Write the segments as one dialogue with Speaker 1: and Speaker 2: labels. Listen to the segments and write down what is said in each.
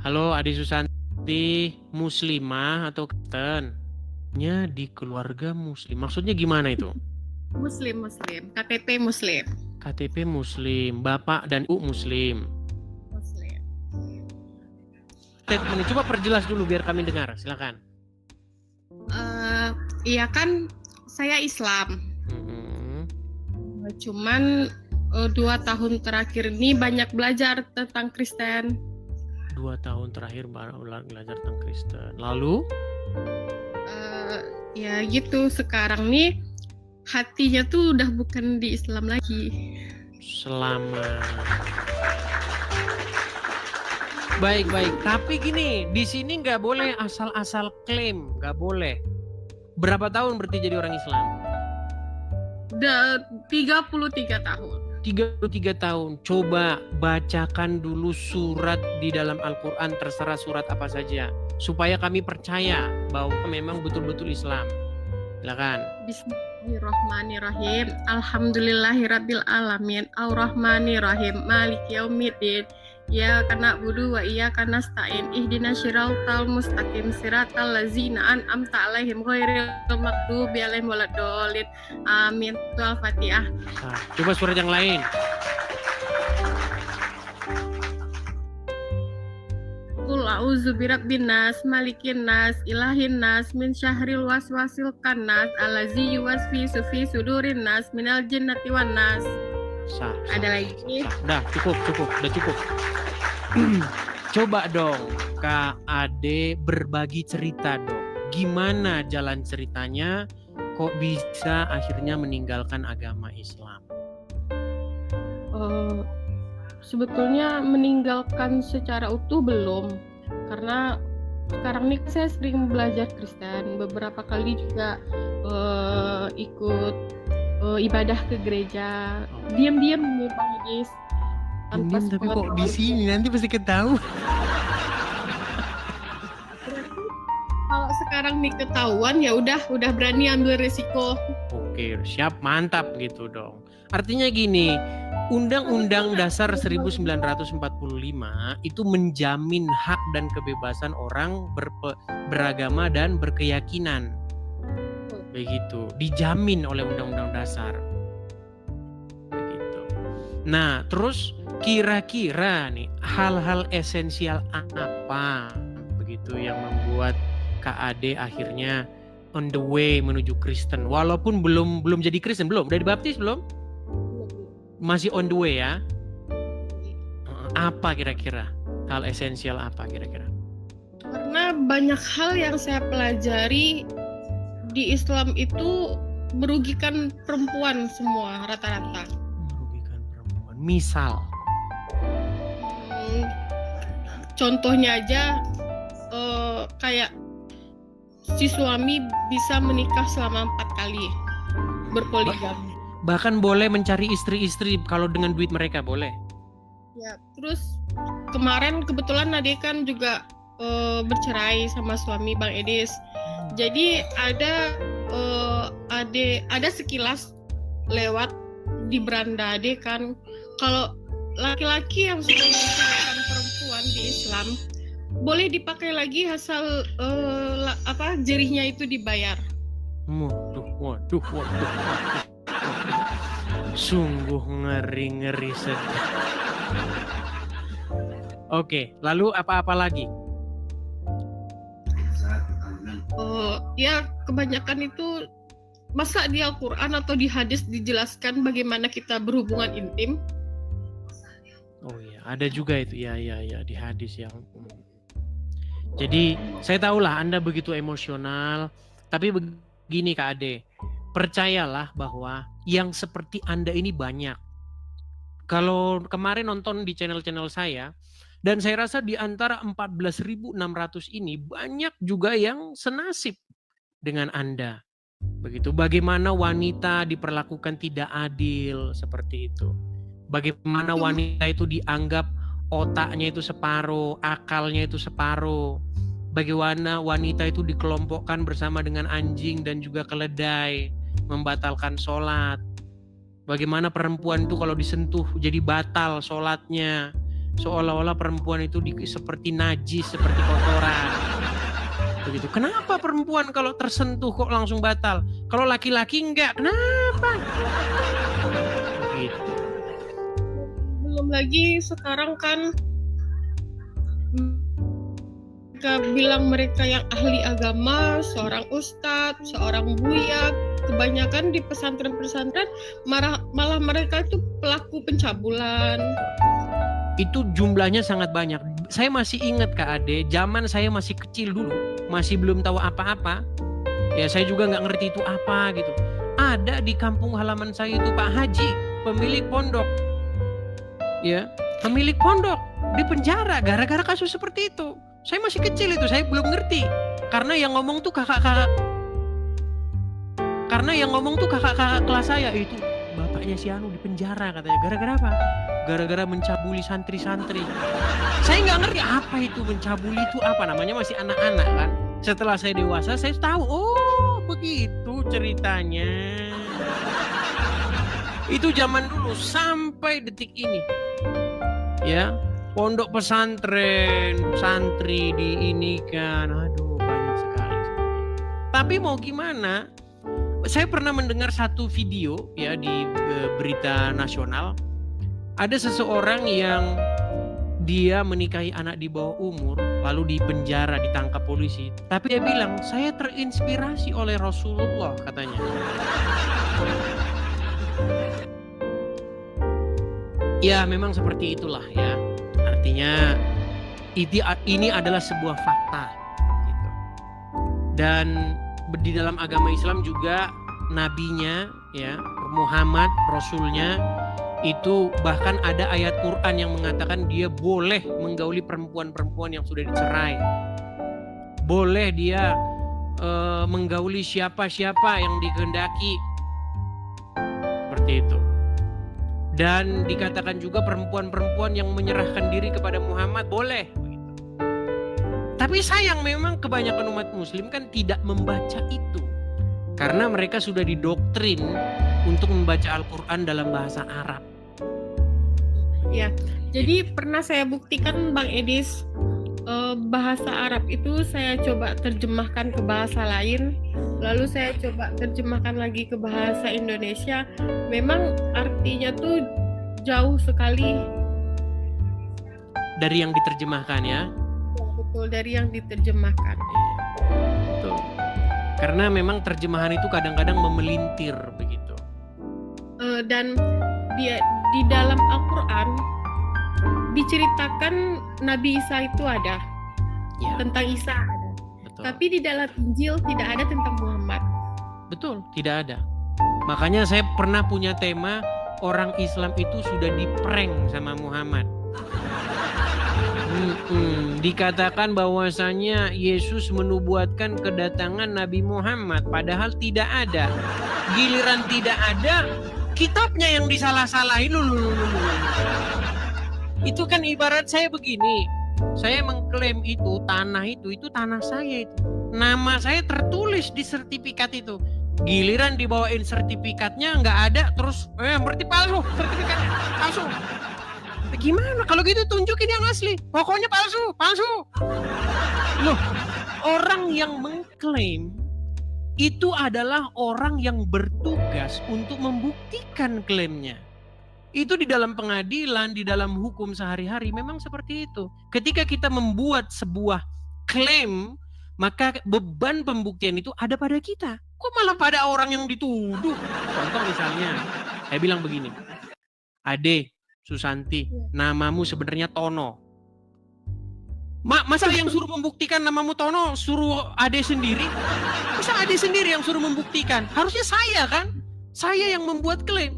Speaker 1: Halo Adi Susanti, muslimah atau Kristen? Nya di keluarga muslim. Maksudnya gimana itu?
Speaker 2: Muslim, KTP Muslim.
Speaker 1: KTP muslim, bapak dan ibu muslim.
Speaker 2: Muslim.
Speaker 1: Statement, coba perjelas dulu biar kami dengar, silakan.
Speaker 2: Iya kan, saya Islam. Cuman 2 tahun terakhir ini banyak belajar tentang Kristen.
Speaker 1: 2 tahun terakhir belajar tentang Kristen. Lalu?
Speaker 2: Ya gitu, sekarang nih hatinya tuh udah bukan di Islam lagi.
Speaker 1: Selamat. Baik. Tapi gini, di sini nggak boleh asal-asal klaim, nggak boleh. Berapa tahun berarti jadi orang Islam?
Speaker 2: 33 tahun.
Speaker 1: 33 tahun. Coba bacakan dulu surat di dalam Al-Quran, terserah surat apa saja, supaya kami percaya bahwa memang betul-betul Islam. Silakan.
Speaker 2: Bismillahirrahmanirrahim. Alhamdulillahirabbil alamin. Ar-Rahmanirrahim. Maliki yaumiddin. Iyyaka na'budu wa iyyaka nasta'in. Ihdinas siratal mustaqim. Siratal ladzina an'amta 'alaihim ghairil maghdubi 'alaihim waladdallin. Amin. Itu Al-Fatihah.
Speaker 1: Coba surat yang lain.
Speaker 2: Qul a'udzu birabbin nas, malikin nas, ilahin nas, min syahril waswasil khannas, allazi yuwaswisu fi sudurin nas, minal jinnati wan nas. Ada lagi?
Speaker 1: Udah cukup. Coba dong Kak Ade berbagi cerita dong. Gimana jalan ceritanya kok bisa akhirnya meninggalkan agama Islam?
Speaker 2: Sebetulnya meninggalkan secara utuh belum, karena sekarang nih saya sering belajar Kristen, beberapa kali juga ikut ibadah ke gereja, diam-diam nih Bang Idis.
Speaker 1: Tapi kok di sini nanti pasti ketahuan.
Speaker 2: Kalau sekarang nih ketahuan ya udah berani ambil resiko.
Speaker 1: Oke, siap, mantap gitu dong. Artinya gini, Undang-Undang Dasar 1945 itu menjamin hak dan kebebasan orang beragama dan berkeyakinan. Begitu, dijamin oleh Undang-Undang Dasar. Begitu. Nah, terus kira-kira nih hal-hal esensial apa begitu yang membuat Kak Ade akhirnya on the way menuju Kristen, walaupun belum jadi Kristen, belum udah dibaptis belum? Masih on the way ya? Apa kira-kira? Hal esensial apa kira-kira?
Speaker 2: Karena banyak hal yang saya pelajari di Islam itu merugikan perempuan semua rata-rata.
Speaker 1: Merugikan perempuan. Misal?
Speaker 2: Contohnya aja kayak si suami bisa menikah selama 4 kali, berpoligami.
Speaker 1: Bahkan boleh mencari istri-istri kalau dengan duit mereka boleh.
Speaker 2: Ya, terus kemarin kebetulan adik kan juga bercerai sama suami Bang Edis. Jadi ada sekilas lewat di beranda adik kan, kalau laki-laki yang sudah menceraikan perempuan di Islam boleh dipakai lagi asal jerihnya itu dibayar.
Speaker 1: Waduh. Sungguh ngeri sedih. Oke, lalu apa-apa lagi?
Speaker 2: Ya kebanyakan itu masa di Al-Quran atau di hadis dijelaskan bagaimana kita berhubungan intim.
Speaker 1: Oh iya, ada juga itu ya di hadis yang. Jadi saya tahulah Anda begitu emosional, tapi begini Kak Ade, percayalah bahwa yang seperti Anda ini banyak. Kalau kemarin nonton di channel-channel saya, dan saya rasa di antara 14.600 ini banyak juga yang senasib dengan Anda. Begitu, bagaimana wanita diperlakukan tidak adil seperti itu. Bagaimana wanita itu dianggap otaknya itu separuh, akalnya itu separuh. Bagaimana wanita itu dikelompokkan bersama dengan anjing dan juga keledai, membatalkan sholat. Bagaimana perempuan itu kalau disentuh jadi batal sholatnya. Seolah-olah perempuan itu seperti najis, seperti kotoran. Begitu. Kenapa perempuan kalau tersentuh kok langsung batal? Kalau laki-laki enggak, kenapa? Begitu.
Speaker 2: Belum lagi sekarang kan mereka bilang mereka yang ahli agama, seorang ustadz, seorang buya, kebanyakan di pesantren-pesantren malah mereka itu pelaku pencabulan.
Speaker 1: Itu jumlahnya sangat banyak. Saya masih ingat Kak Ade, zaman saya masih kecil dulu, masih belum tahu apa-apa. Ya saya juga nggak ngerti itu apa gitu. Ada di kampung halaman saya itu Pak Haji, pemilik pondok. Ya, pemilik pondok di penjara gara-gara kasus seperti itu. Saya masih kecil itu, saya belum ngerti. Karena yang ngomong tuh kakak-kakak kelas saya itu, bapaknya si Anu di penjara katanya. Gara-gara apa? Gara-gara mencabuli santri-santri. Saya nggak ngerti apa itu mencabuli itu apa, namanya masih anak-anak kan. Setelah saya dewasa saya tahu, oh begitu ceritanya. Itu zaman dulu sampai detik ini. Ya, pondok pesantren, santri diinikan, aduh banyak sekali. Tapi mau gimana? Saya pernah mendengar satu video ya di berita nasional. Ada seseorang yang dia menikahi anak di bawah umur, lalu dipenjara, ditangkap polisi. Tapi dia bilang, saya terinspirasi oleh Rasulullah katanya. Ya memang seperti itulah ya. Artinya ini adalah sebuah fakta gitu. Dan di dalam agama Islam juga nabinya ya Muhammad, rasulnya itu bahkan ada ayat Quran yang mengatakan dia boleh menggauli perempuan-perempuan yang sudah dicerai. Boleh dia menggauli siapa-siapa yang dikehendaki. Seperti itu. Dan dikatakan juga perempuan-perempuan yang menyerahkan diri kepada Muhammad boleh. Tapi sayang memang kebanyakan umat muslim kan tidak membaca itu. Karena mereka sudah didoktrin untuk membaca Al-Quran dalam bahasa Arab.
Speaker 2: Ya, jadi pernah saya buktikan Bang Edis, bahasa Arab itu saya coba terjemahkan ke bahasa lain, lalu saya coba terjemahkan lagi ke bahasa Indonesia. Memang artinya tuh jauh sekali
Speaker 1: dari yang diterjemahkan ya.
Speaker 2: Betul, dari yang diterjemahkan.
Speaker 1: Betul. Karena memang terjemahan itu kadang-kadang memelintir begitu.
Speaker 2: Dan di dalam Al-Quran diceritakan Nabi Isa itu ada,
Speaker 1: ya.
Speaker 2: Tentang Isa ada.
Speaker 1: Betul.
Speaker 2: Tapi di dalam Injil tidak ada tentang Muhammad.
Speaker 1: Betul, tidak ada. Makanya saya pernah punya tema orang Islam itu sudah diprank sama Muhammad. Dikatakan bahwasanya Yesus menubuatkan kedatangan Nabi Muhammad, padahal tidak ada. Giliran tidak ada, kitabnya yang disalah-salahin. Itu kan ibarat saya begini, saya mengklaim itu tanah itu tanah saya itu. Nama saya tertulis di sertifikat itu. Giliran dibawain sertifikatnya nggak ada, terus berarti palsu, sertifikatnya palsu. Gimana kalau gitu, tunjukin yang asli. Pokoknya palsu. Loh, orang yang mengklaim itu adalah orang yang bertugas untuk membuktikan klaimnya. Itu di dalam pengadilan, di dalam hukum sehari-hari memang seperti itu. Ketika kita membuat sebuah klaim, maka beban pembuktian itu ada pada kita. Kok malah pada orang yang dituduh? Contoh misalnya, saya bilang begini, Ade, Susanti, namamu sebenarnya Tono. Masa yang suruh membuktikan namamu Tono suruh Ade sendiri? Masa Ade sendiri yang suruh membuktikan? Harusnya saya kan? Saya yang membuat klaim.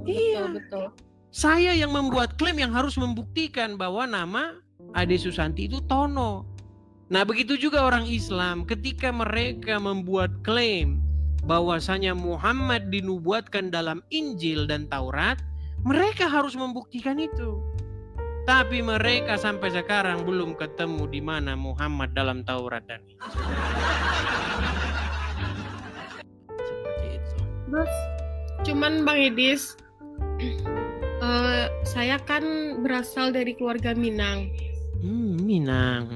Speaker 1: Iya. Betul. Saya yang membuat klaim yang harus membuktikan bahwa nama Ade Susanti itu Tono. Nah, begitu juga orang Islam ketika mereka membuat klaim bahwasanya Muhammad dinubuatkan dalam Injil dan Taurat, mereka harus membuktikan itu. Tapi mereka sampai sekarang belum ketemu di mana Muhammad dalam Taurat dan Injil. Seperti itu.
Speaker 2: Terus, cuman Bang Edis, Saya kan berasal dari keluarga Minang.
Speaker 1: Minang.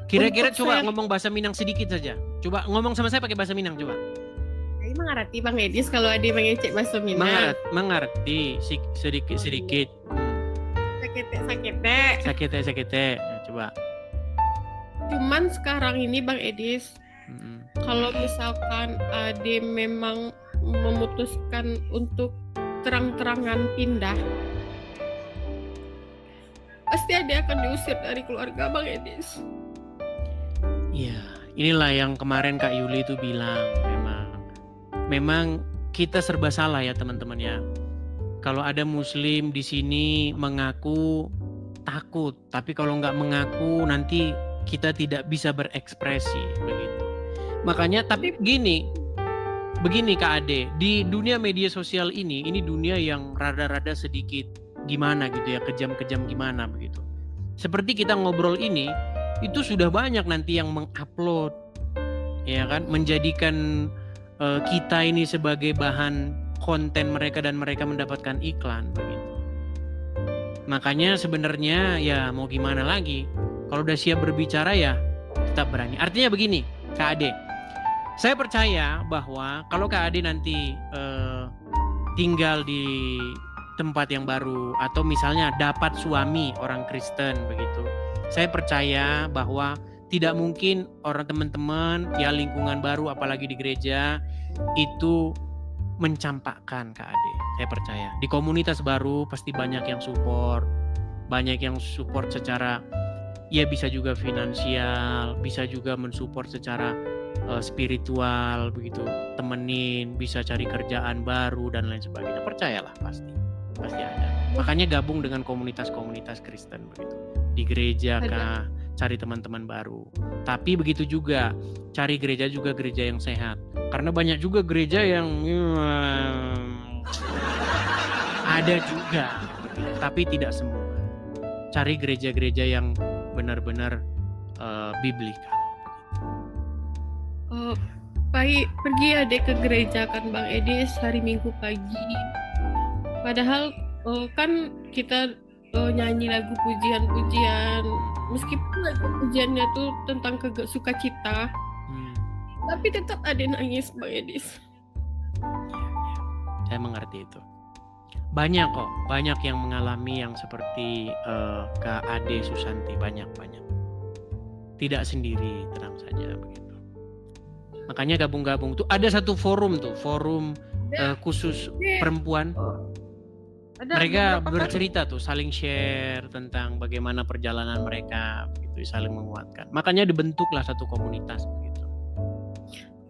Speaker 1: Kira-kira
Speaker 2: Untuk
Speaker 1: coba
Speaker 2: saya-
Speaker 1: ngomong bahasa Minang sedikit saja. Coba ngomong sama saya pakai bahasa Minang coba.
Speaker 2: Saya mengerti Bang Edis kalau ada mengecek bahasa Minang.
Speaker 1: Mengerti sedikit.
Speaker 2: Sakete.
Speaker 1: Sakete. Coba.
Speaker 2: Cuman sekarang ini Bang Edis,
Speaker 1: Mm-mm.
Speaker 2: kalau misalkan Ade memang memutuskan untuk terang-terangan pindah, pasti Ade akan diusir dari keluarga Bang Edis.
Speaker 1: Iya, inilah yang kemarin Kak Yuli itu bilang, memang kita serba salah ya teman-teman ya. Kalau ada Muslim di sini mengaku takut, tapi kalau nggak mengaku nanti kita tidak bisa berekspresi begitu. Makanya tapi begini Kak Ade, di dunia media sosial ini dunia yang rada-rada sedikit gimana gitu ya, kejam-kejam gimana begitu. Seperti kita ngobrol ini, itu sudah banyak nanti yang mengupload, ya kan, menjadikan kita ini sebagai bahan konten mereka dan mereka mendapatkan iklan begitu. Makanya sebenarnya ya mau gimana lagi, kalau udah siap berbicara ya tetap berani. Artinya begini Kak Ade, saya percaya bahwa kalau Kak Ade nanti tinggal di tempat yang baru atau misalnya dapat suami orang Kristen begitu, saya percaya bahwa tidak mungkin orang teman-teman ya lingkungan baru apalagi di gereja itu mencampakkan Kak Ade. Saya percaya di komunitas baru pasti banyak yang support secara ya bisa juga finansial, bisa juga mensupport secara spiritual begitu, temenin, bisa cari kerjaan baru dan lain sebagainya. Percayalah pasti ada. Makanya gabung dengan komunitas-komunitas Kristen begitu. Di gereja kah, cari teman-teman baru. Tapi begitu juga, cari gereja yang sehat. Karena banyak juga gereja yang ada juga, tapi tidak semua. Cari gereja-gereja yang benar-benar biblikal.
Speaker 2: Pergi adek ke gereja kan Bang Edis hari Minggu pagi. Padahal kan kita nyanyi lagu pujian-pujian, meskipun lagu pujiannya tuh tentang sukacita, tapi tetap ada nangis Bang Edis.
Speaker 1: Saya mengerti itu. Banyak yang mengalami yang seperti Kak Ade Susanti, banyak. Tidak sendiri, tenang saja begitu. Makanya gabung tuh ada satu forum khusus perempuan. Mereka bercerita tuh, saling share tentang bagaimana perjalanan mereka, begitu, saling menguatkan. Makanya dibentuklah satu komunitas begitu.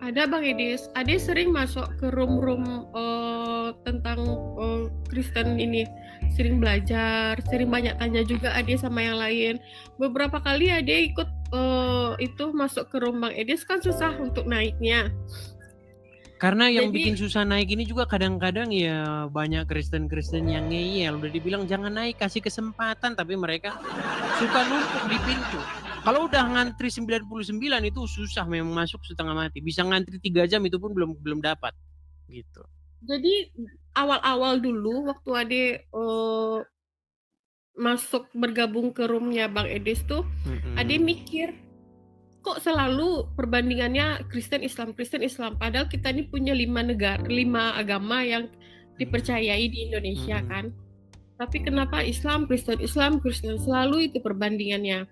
Speaker 2: Ada Bang Edis, Ade sering masuk ke room tentang Kristen ini, sering belajar, sering banyak tanya juga Ade sama yang lain. Beberapa kali Ade ikut itu masuk ke room Bang Edis, kan susah untuk naiknya.
Speaker 1: Karena yang bikin susah naik ini juga kadang-kadang ya banyak Kristen-Kristen yang ngeyel. Udah dibilang jangan naik, kasih kesempatan, tapi mereka suka numpuk di pintu. Kalau udah ngantri 99 itu susah memang masuk setengah mati. Bisa ngantri 3 jam itu pun belum dapat gitu.
Speaker 2: Jadi awal-awal dulu waktu Ade masuk bergabung ke roomnya Bang Edis tuh, Ade mikir kok selalu perbandingannya Kristen Islam, padahal kita ini punya 5 agama yang dipercayai di Indonesia kan. Tapi kenapa Islam Kristen selalu itu perbandingannya.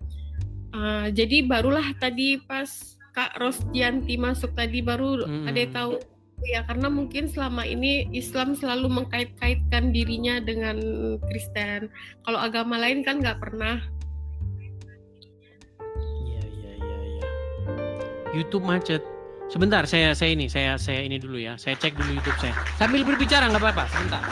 Speaker 2: Jadi barulah tadi pas Kak Rosdianti masuk tadi baru ada tahu ya, karena mungkin selama ini Islam selalu mengkait-kaitkan dirinya dengan Kristen. Kalau agama lain kan nggak pernah.
Speaker 1: YouTube macet. Sebentar, saya ini dulu ya. Saya cek dulu YouTube saya. Sambil berbicara nggak apa-apa. Sebentar.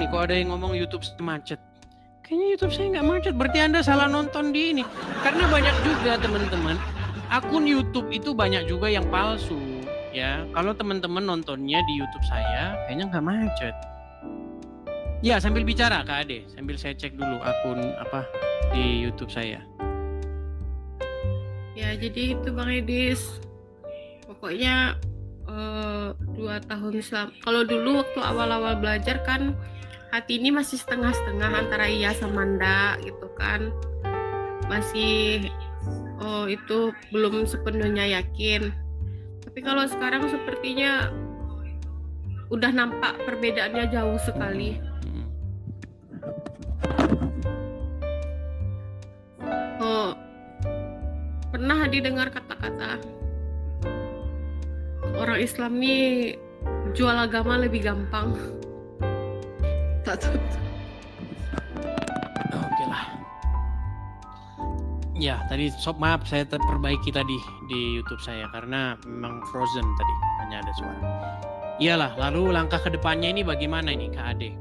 Speaker 1: Kok ada yang ngomong YouTube macet. Kayaknya YouTube saya nggak macet. Berarti Anda salah nonton di ini. Karena banyak juga teman-teman, akun YouTube itu banyak juga yang palsu. Ya, kalau teman-teman nontonnya di YouTube saya, kayaknya nggak macet. Ya, sambil bicara Kak Ade, sambil saya cek dulu akun apa di YouTube saya.
Speaker 2: Ya, jadi itu Bang Edis. Pokoknya 2 tahun kalau dulu waktu awal-awal belajar kan hati ini masih setengah-setengah antara iya sama enggak gitu kan. Masih itu belum sepenuhnya yakin. Tapi kalau sekarang sepertinya udah nampak perbedaannya jauh sekali. Pernah didengar kata-kata orang Islam nih jual agama lebih gampang.
Speaker 1: Oke lah. Ya, tadi maaf saya perbaiki tadi di YouTube saya karena memang frozen tadi, hanya ada suara. Iyalah, lalu langkah ke depannya ini bagaimana ini Kak Ade?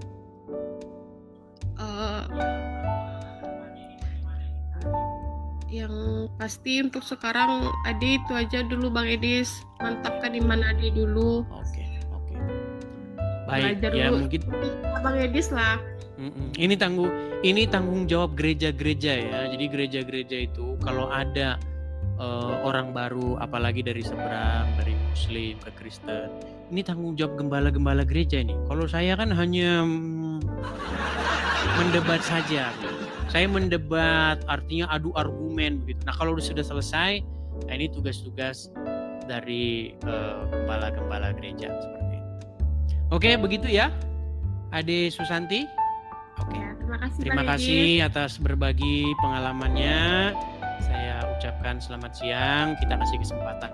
Speaker 2: Yang pasti untuk sekarang Ade itu aja dulu Bang Edis, mantapkan iman Ade dulu.
Speaker 1: Oke. Baik,
Speaker 2: belajar
Speaker 1: ya
Speaker 2: dulu.
Speaker 1: mungkin
Speaker 2: Bang Edis lah.
Speaker 1: Ini tanggung jawab gereja-gereja ya. Jadi gereja-gereja itu kalau ada orang baru, apalagi dari seberang, dari Muslim ke Kristen, ini tanggung jawab gembala-gembala gereja ini. Kalau saya kan hanya mendebat saja. Saya mendebat, artinya adu argumen begitu. Nah kalau sudah selesai, nah ini tugas-tugas dari gembala-gembala gereja seperti itu. Oke, begitu ya, Ade Susanti. Oke.
Speaker 2: Ya, terima kasih.
Speaker 1: Terima kasih atas berbagi pengalamannya. Saya ucapkan selamat siang. Kita kasih kesempatan